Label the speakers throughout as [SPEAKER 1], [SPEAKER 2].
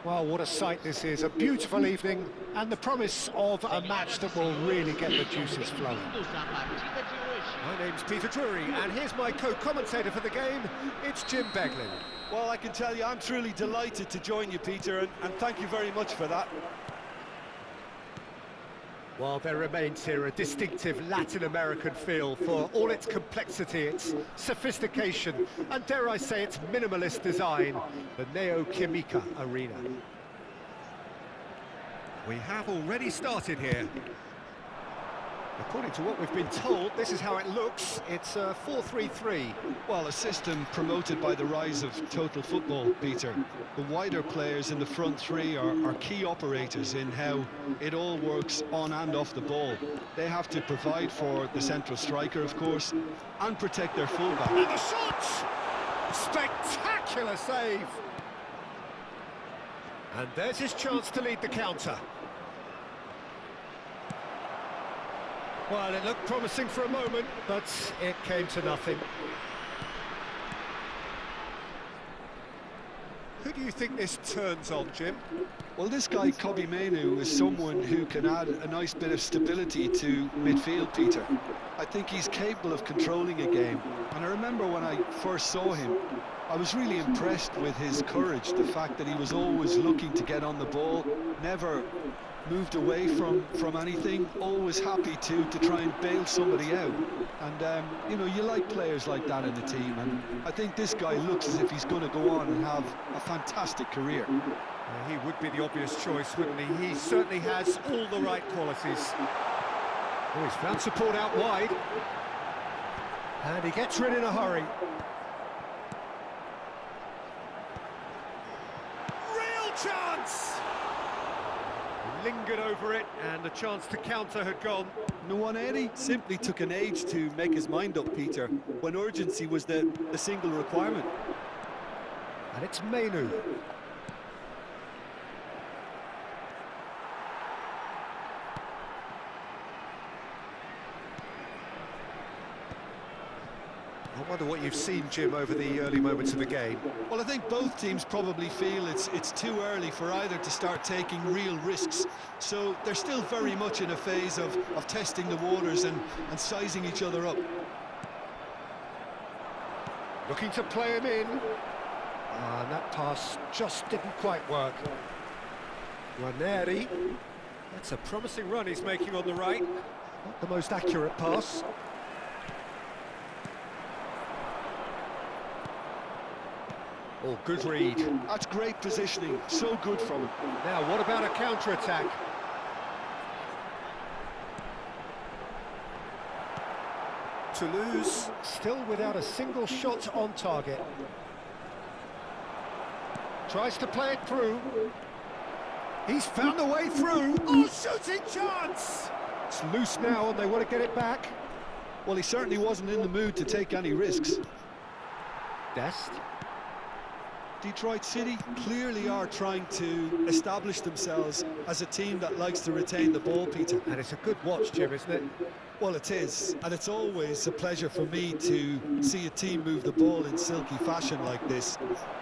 [SPEAKER 1] Well, what a sight this is. A beautiful evening and the promise of a match that will really get the juices flowing. My name's Peter Drury, and here's my co-commentator for the game. It's Jim Beglin.
[SPEAKER 2] Well, I can tell you, I'm truly delighted to join you, Peter, and thank you very much for that.
[SPEAKER 1] Well, there remains here a distinctive Latin American feel for all its complexity, its sophistication, and dare I say its minimalist design, the Neo-Química Arena. We have already started here. According to what we've been told, this is how it looks. It's a 4-3-3.
[SPEAKER 2] Well, a system promoted by the rise of total football, Peter. The wider players in the front three are key operators in how it all works on and off the ball. They have to provide for the central striker, of course, and protect their fullback.
[SPEAKER 1] And the shot! Spectacular save! And there's his chance to lead the counter. Well, it looked promising for a moment, but it came to nothing. Who do you think this turns on, Jim?
[SPEAKER 2] Well, this guy, Kobbie Mainoo, is someone who can add a nice bit of stability to midfield, Peter. I think he's capable of controlling a game, and I remember when I first saw him, I was really impressed with his courage, the fact that he was always looking to get on the ball, never moved away from anything, always happy to try and bail somebody out. And you know, you like players like that in the team, and I think this guy looks as if he's going to go on and have a fantastic career.
[SPEAKER 1] He would be the obvious choice, wouldn't he? He certainly has all the right qualities. Oh, he's found support out wide, and he gets rid in a hurry. Real chance! Lingered over it, and the chance to counter had gone.
[SPEAKER 2] Nwaneri simply took an age to make his mind up, Peter, when urgency was the single requirement.
[SPEAKER 1] And it's Mainoo. I wonder what you've seen, Jim, over the early moments of the game.
[SPEAKER 2] Well, I think both teams probably feel it's too early for either to start taking real risks. So they're still very much in a phase of testing the waters and sizing each other up.
[SPEAKER 1] Looking to play him in. And that pass just didn't quite work. Nwaneri. That's a promising run he's making on the right. Not the most accurate pass. Oh, good read.
[SPEAKER 2] That's great positioning, so good from him.
[SPEAKER 1] Now, what about a counter-attack? Toulouse still without a single shot on target. Tries to play it through. He's found a way through. Oh, shooting chance! It's loose now and they want to get it back.
[SPEAKER 2] Well, he certainly wasn't in the mood to take any risks.
[SPEAKER 1] Dest.
[SPEAKER 2] Detroit City clearly are trying to establish themselves as a team that likes to retain the ball, Peter.
[SPEAKER 1] And it's a good watch, Jim, isn't it?
[SPEAKER 2] Well, it is, and it's always a pleasure for me to see a team move the ball in silky fashion like this.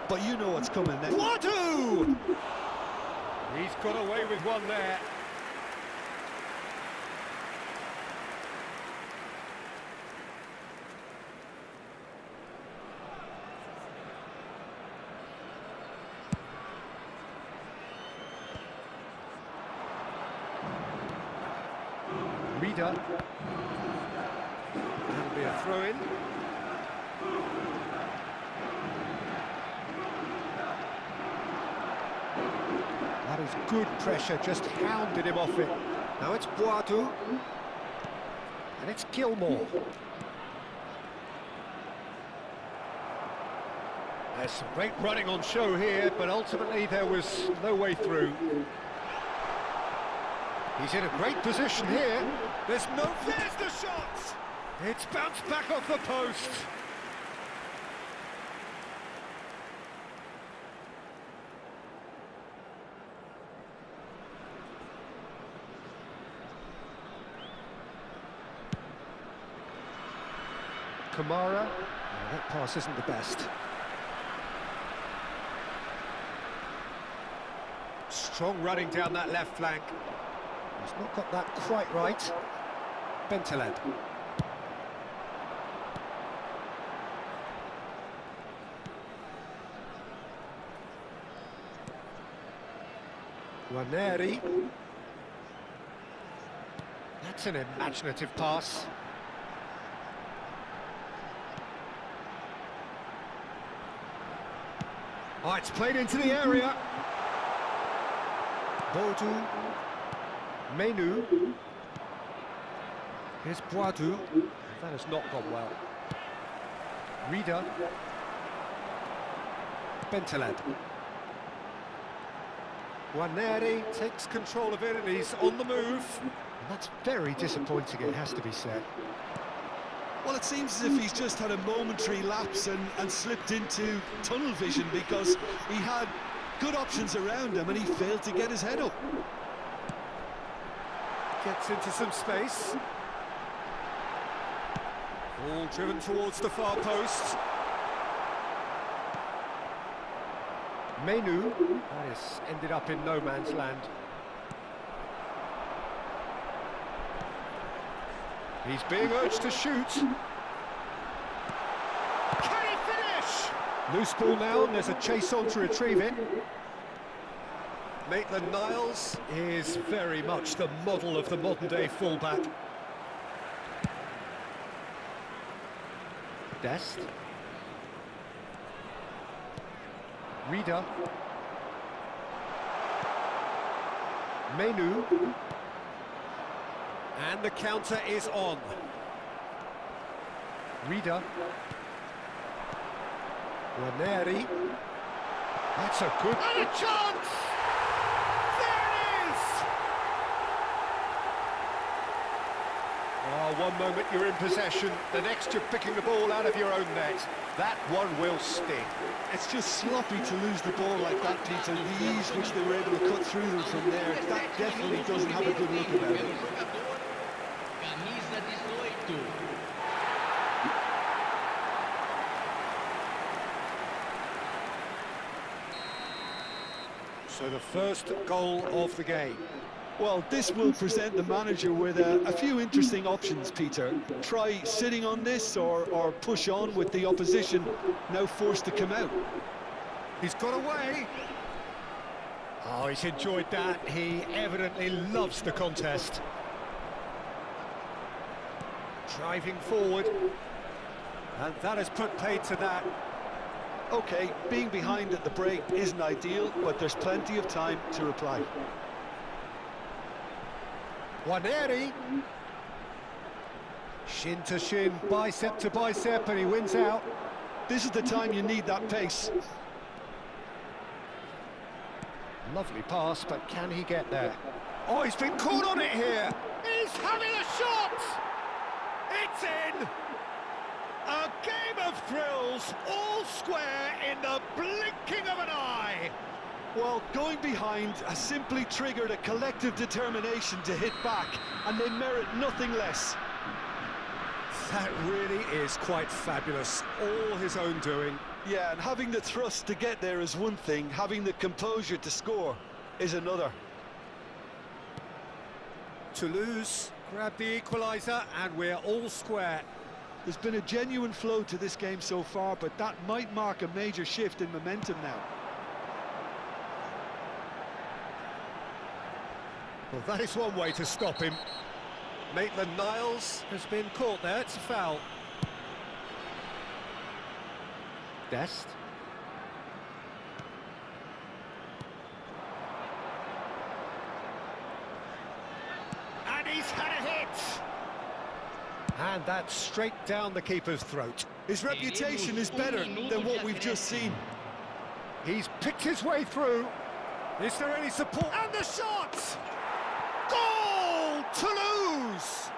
[SPEAKER 2] But you know what's coming next.
[SPEAKER 1] Wadu! He's got away with one there. Reader. That'll be a throw-in. That is good pressure, just hounded him off it. Now it's Boadu. And it's Gilmore. There's some great running on show here, but ultimately there was no way through. He's in a great position here. There's the shot! It's bounced back off the post. Kamara. Oh, that pass isn't the best. Strong running down that left flank. He's not got that quite right. Bentaleb. Guarneri. That's an imaginative pass. Oh, it's played into the area. Baudou. Menu. Here's Boadou. That has not gone well. Reader. Bentaleb. Guarneri takes control of it and he's on the move. And that's very disappointing, it has to be said.
[SPEAKER 2] Well, it seems as if he's just had a momentary lapse and slipped into tunnel vision, because he had good options around him and he failed to get his head up.
[SPEAKER 1] Gets into some space. Ball driven towards the far post. Menu. That has ended up in no man's land. He's being urged to shoot. Can he finish? Loose ball now, and there's a chase on to retrieve it. Maitland-Niles is very much the model of the modern-day fullback. Dest. Reader. Menu. And the counter is on. Reader. Guarneri. That's a good... And a chance! There it is! Oh, one moment you're in possession, the next you're picking the ball out of your own net. That one will sting.
[SPEAKER 2] It's just sloppy to lose the ball like that, Peter. The ease which they were able to cut through them from there, that definitely doesn't have a good look about it.
[SPEAKER 1] So the first goal of the game.
[SPEAKER 2] Well, this will present the manager with a few interesting options, Peter. Try sitting on this or push on with the opposition now forced to come out.
[SPEAKER 1] He's got away. Oh, he's enjoyed that. He evidently loves the contest. Driving forward. And that has put paid to that.
[SPEAKER 2] OK, being behind at the break isn't ideal, but there's plenty of time to reply.
[SPEAKER 1] Guarneri. Shin to shin, bicep to bicep, and he wins out.
[SPEAKER 2] This is the time you need that pace.
[SPEAKER 1] Lovely pass, but can he get there? Oh, he's been caught on it here. He's having a shot. It's in. A game of thrills, all square in the blinking of an eye.
[SPEAKER 2] Well, going behind has simply triggered a collective determination to hit back, and they merit nothing less.
[SPEAKER 1] That really is quite fabulous, all his own doing.
[SPEAKER 2] Yeah, and having the thrust to get there is one thing, having the composure to score is another.
[SPEAKER 1] Toulouse grab the equaliser, and we're all square.
[SPEAKER 2] There's been a genuine flow to this game so far, but that might mark a major shift in momentum now.
[SPEAKER 1] Well, that is one way to stop him. Maitland-Niles has been caught there, it's a foul. Dest. And he's had a hit! And that's straight down the keeper's throat.
[SPEAKER 2] His reputation is better than what we've just seen.
[SPEAKER 1] He's picked his way through. Is there any support? And the shot! Goal! Toulouse!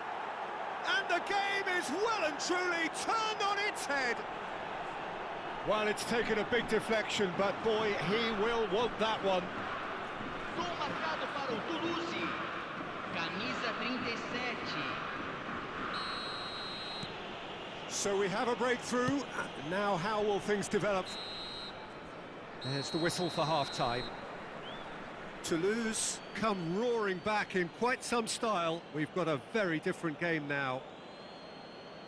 [SPEAKER 1] And the game is well and truly turned on its head. Well, it's taken a big deflection, but boy, he will want that one.
[SPEAKER 3] Gol marcado para o Toulouse. Camisa 37.
[SPEAKER 1] So we have a breakthrough. Now how will things develop? There's the whistle for half-time. Toulouse come roaring back in quite some style. We've got a very different game now.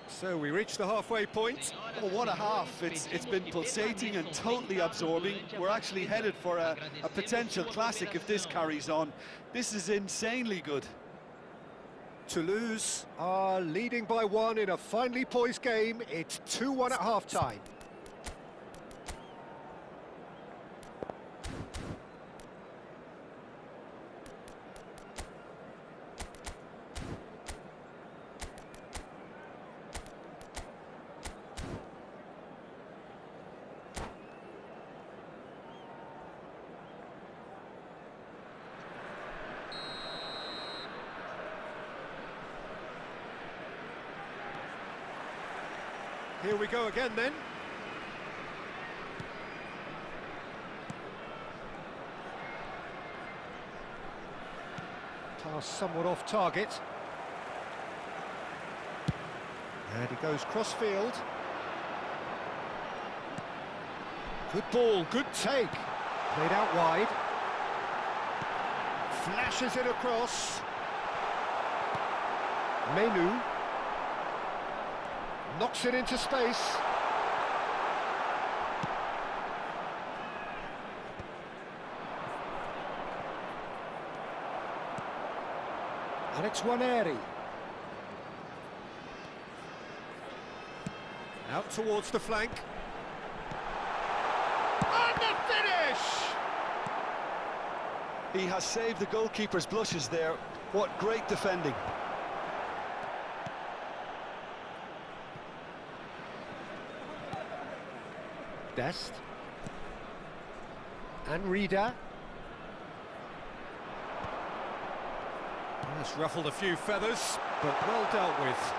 [SPEAKER 1] So we reach the halfway point.
[SPEAKER 2] Oh, what a half. It's been pulsating and totally absorbing. We're actually headed for a potential classic if this carries on. This is insanely good.
[SPEAKER 1] Toulouse are leading by 1 in a finely poised game. It's 2-1 at half-time. Here we go again then. Pass somewhat off target. And he goes cross-field. Good ball, good take. Played out wide. Flashes it across. Menu. Knocks it into space. And it's Waneri. Out towards the flank. And the finish!
[SPEAKER 2] He has saved the goalkeeper's blushes there. What great defending.
[SPEAKER 1] Dest. And Reader. That's ruffled a few feathers, but well dealt with.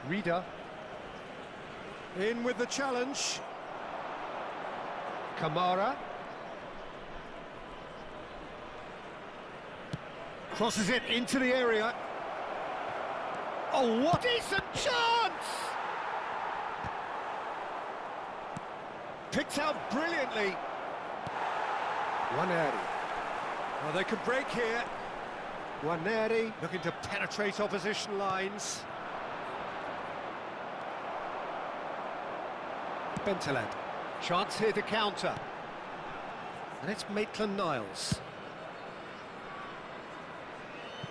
[SPEAKER 1] Reader. In with the challenge. Kamara. Crosses it into the area. Oh, what a decent chance! Picked out brilliantly. Waneri. Well, they can break here. Waneri looking to penetrate opposition lines. Bentaleb. Chance here to counter. And it's Maitland-Niles.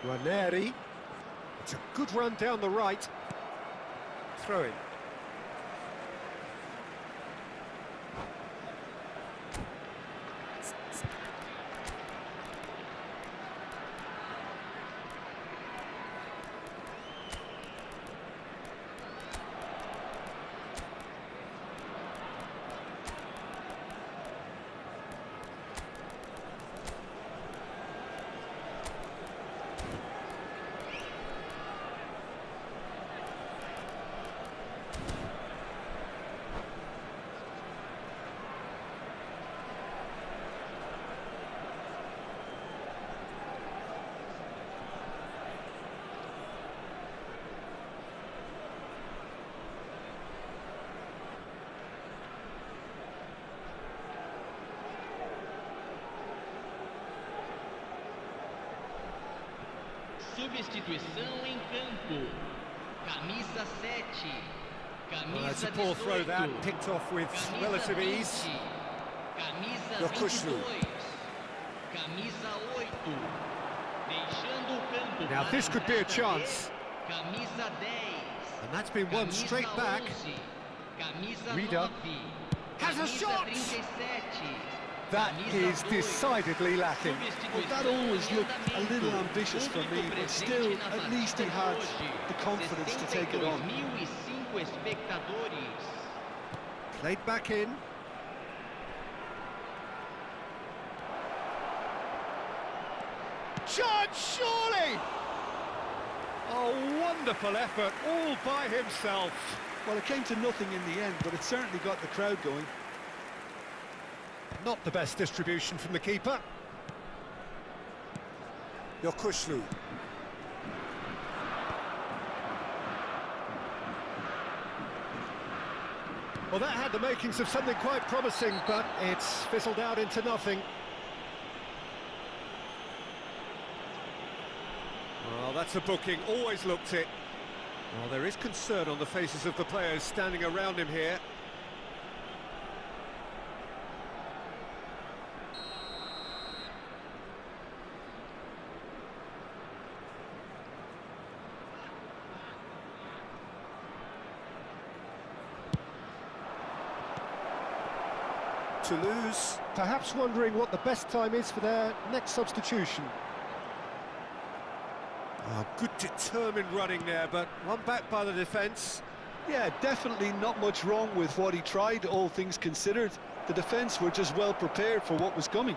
[SPEAKER 1] Waneri. It's a good run down the right. Throw in.
[SPEAKER 3] Substituição em campo. Camisa 7.
[SPEAKER 1] Well, it's
[SPEAKER 3] Camisa
[SPEAKER 1] a poor throw that,
[SPEAKER 3] 18.
[SPEAKER 1] picked off with
[SPEAKER 3] Camisa
[SPEAKER 1] relative ease.
[SPEAKER 3] 20. Camisa
[SPEAKER 1] Yokushlu.
[SPEAKER 3] 22. Camisa 8. Deixando o campo.
[SPEAKER 1] Now
[SPEAKER 3] para
[SPEAKER 1] this could be a
[SPEAKER 3] entrada
[SPEAKER 1] chance.
[SPEAKER 3] de Camisa 10.
[SPEAKER 1] And that's been won
[SPEAKER 3] Camisa
[SPEAKER 1] straight back.
[SPEAKER 3] 11. Camisa
[SPEAKER 1] Reader.
[SPEAKER 3] 9.
[SPEAKER 1] Has a
[SPEAKER 3] Camisa
[SPEAKER 1] shot!
[SPEAKER 3] 37.
[SPEAKER 1] That
[SPEAKER 3] Camisa
[SPEAKER 1] is
[SPEAKER 3] 2.
[SPEAKER 1] decidedly lacking.
[SPEAKER 2] Well, that always looked a little ambitious for me, but still, at least he had the confidence to take it on.
[SPEAKER 3] 62.005 espectadores.
[SPEAKER 1] Played back in. Chance, surely! A wonderful effort, all by himself.
[SPEAKER 2] Well, it came to nothing in the end, but it certainly got the crowd going.
[SPEAKER 1] Not the best distribution from the keeper. Yokushlu. Well, that had the makings of something quite promising, but it's fizzled out into nothing. Well, that's a booking, always looked it. Well, there is concern on the faces of the players standing around him here. Toulouse, perhaps wondering what the best time is for their next substitution. Oh, good determined running there, but one back by the defence.
[SPEAKER 2] Yeah, definitely not much wrong with what he tried, all things considered. The defence were just well prepared for what was coming.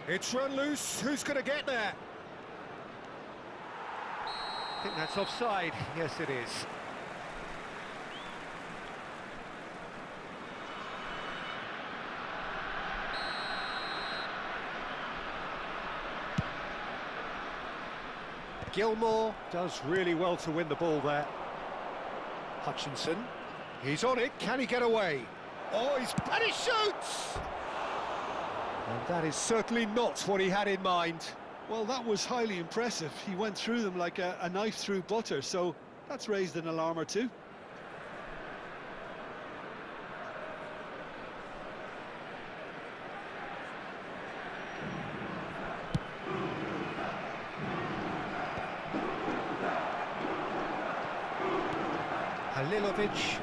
[SPEAKER 1] It's run loose, who's going to get there? I think that's offside, yes it is. Gilmore does really well to win the ball there. Hutchinson, he's on it, can he get away? Oh, and he shoots! And that is certainly not what he had in mind.
[SPEAKER 2] Well, that was highly impressive. He went through them like a knife through butter, so that's raised an alarm or two.
[SPEAKER 1] Halilovic.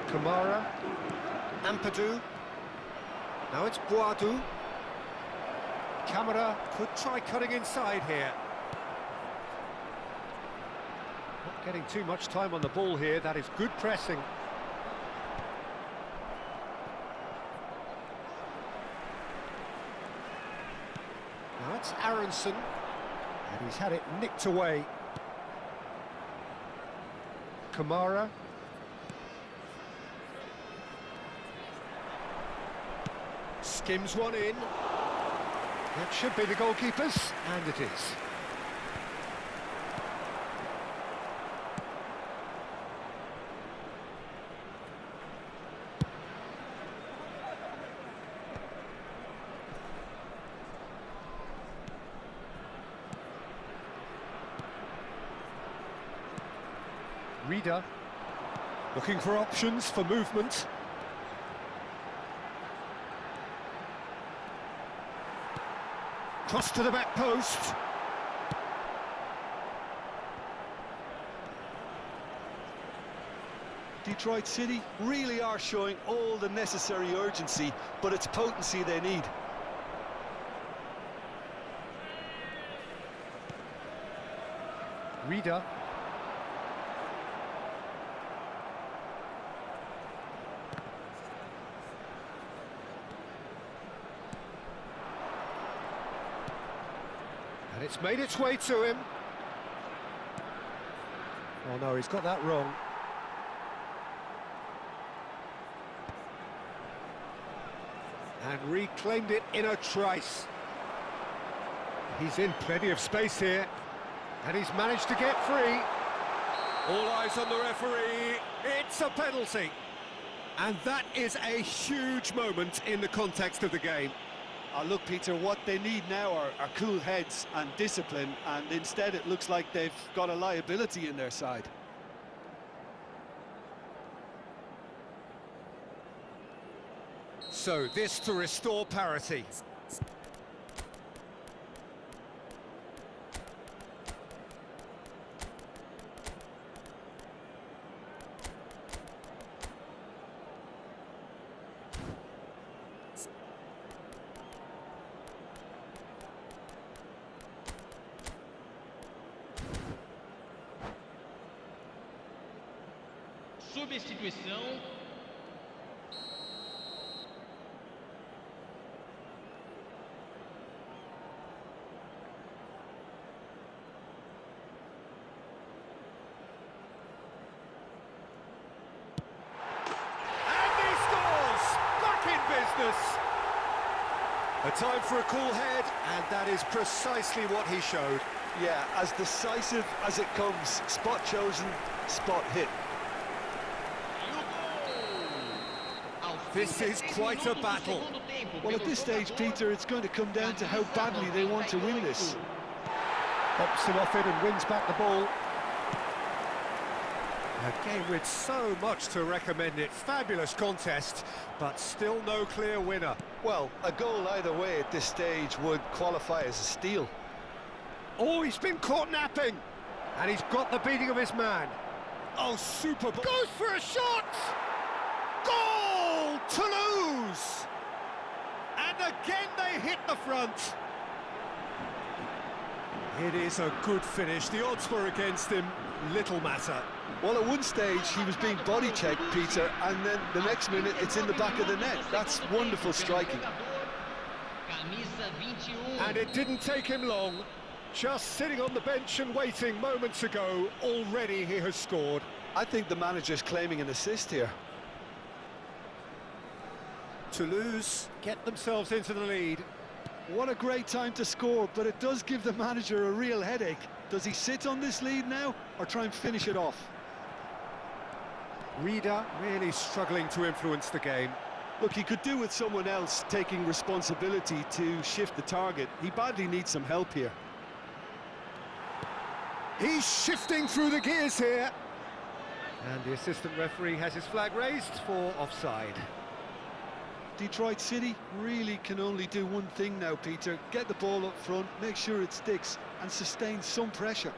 [SPEAKER 1] Kamara. Ampadu. Now it's Boadu. Camara could try cutting inside here. Not getting too much time on the ball here, that is good pressing. Now it's Aronson. And he's had it nicked away. Kamara. Skims one in. That should be the goalkeeper's, and it is. Reader, looking for options for movement. Cross to the back post.
[SPEAKER 2] Detroit City really are showing all the necessary urgency, but it's potency they need.
[SPEAKER 1] Reader. And it's made its way to him. Oh no, he's got that wrong. And reclaimed it in a trice. He's in plenty of space here. And he's managed to get free. All eyes on the referee. It's a penalty. And that is a huge moment in the context of the game.
[SPEAKER 2] Look, Peter, what they need now are cool heads and discipline, and instead it looks like they've got a liability in their side.
[SPEAKER 1] So this to restore parity.
[SPEAKER 3] Substituição.
[SPEAKER 1] A time for a cool head, and that is precisely what he showed.
[SPEAKER 2] Yeah, as decisive as it comes. Spot chosen, spot hit.
[SPEAKER 1] This is quite a battle.
[SPEAKER 2] Well, at this stage, Peter, it's going to come down to how badly they want to win this.
[SPEAKER 1] Pops him off it and wins back the ball. A game with so much to recommend it. Fabulous contest, but still no clear winner.
[SPEAKER 2] Well, a goal either way at this stage would qualify as a steal.
[SPEAKER 1] Oh, he's been caught napping. And he's got the beating of his man. Oh, super. Goes for a shot! Goal! Toulouse! And again they hit the front. It is a good finish. The odds were against him. Little matter.
[SPEAKER 2] Well, at one stage he was being body-checked, Peter, and then the next minute it's in the back of the net. That's wonderful striking.
[SPEAKER 1] And it didn't take him long. Just sitting on the bench and waiting moments ago, already he has scored.
[SPEAKER 2] I think the manager's claiming an assist here.
[SPEAKER 1] Toulouse get themselves into the lead.
[SPEAKER 2] What a great time to score, but it does give the manager a real headache. Does he sit on this lead now, or try and finish it off?
[SPEAKER 1] Reader really struggling to influence the game.
[SPEAKER 2] Look, he could do with someone else taking responsibility to shift the target. He badly needs some help here.
[SPEAKER 1] He's shifting through the gears here. And the assistant referee has his flag raised for offside.
[SPEAKER 2] Detroit City really can only do one thing now, Peter. Get the ball up front, make sure it sticks, and sustain some pressure.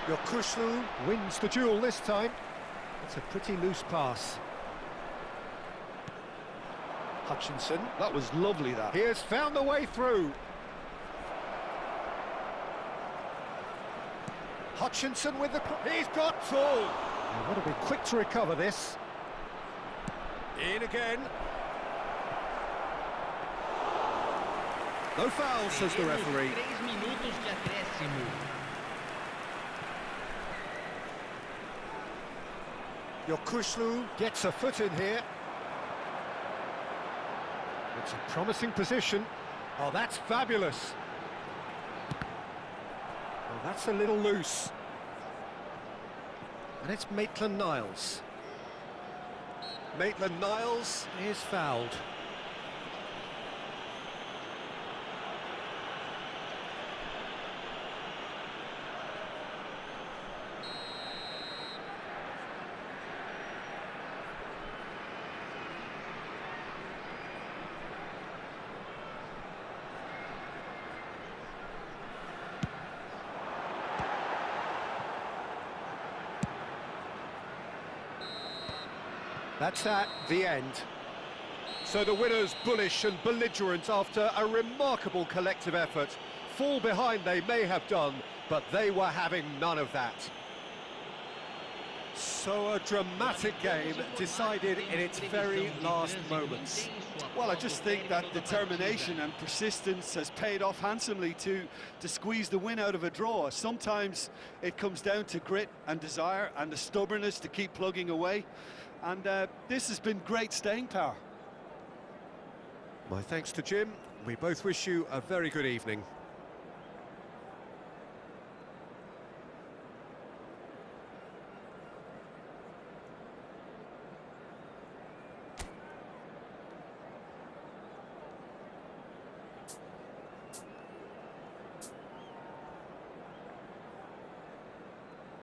[SPEAKER 1] Yokushlu wins the duel this time. It's a pretty loose pass. Hutchinson.
[SPEAKER 2] That was lovely, that.
[SPEAKER 1] He has found the way through. Hutchinson with the... He's got full. They've got to be quick to recover this. In again. No foul, says the referee. Yokushlu gets a foot in here. It's a promising position. Oh, that's fabulous. Oh, that's a little loose. And it's Maitland-Niles. Maitland-Niles is fouled. That's at the end. So the winners bullish and belligerent after a remarkable collective effort. Fall behind they may have done, but they were having none of that. So a dramatic game decided in its very last moments.
[SPEAKER 2] Well, I just think that determination and persistence has paid off handsomely to squeeze the win out of a draw. Sometimes it comes down to grit and desire and the stubbornness to keep plugging away. And this has been great staying power.
[SPEAKER 1] My thanks to Jim. We both wish you a very good evening.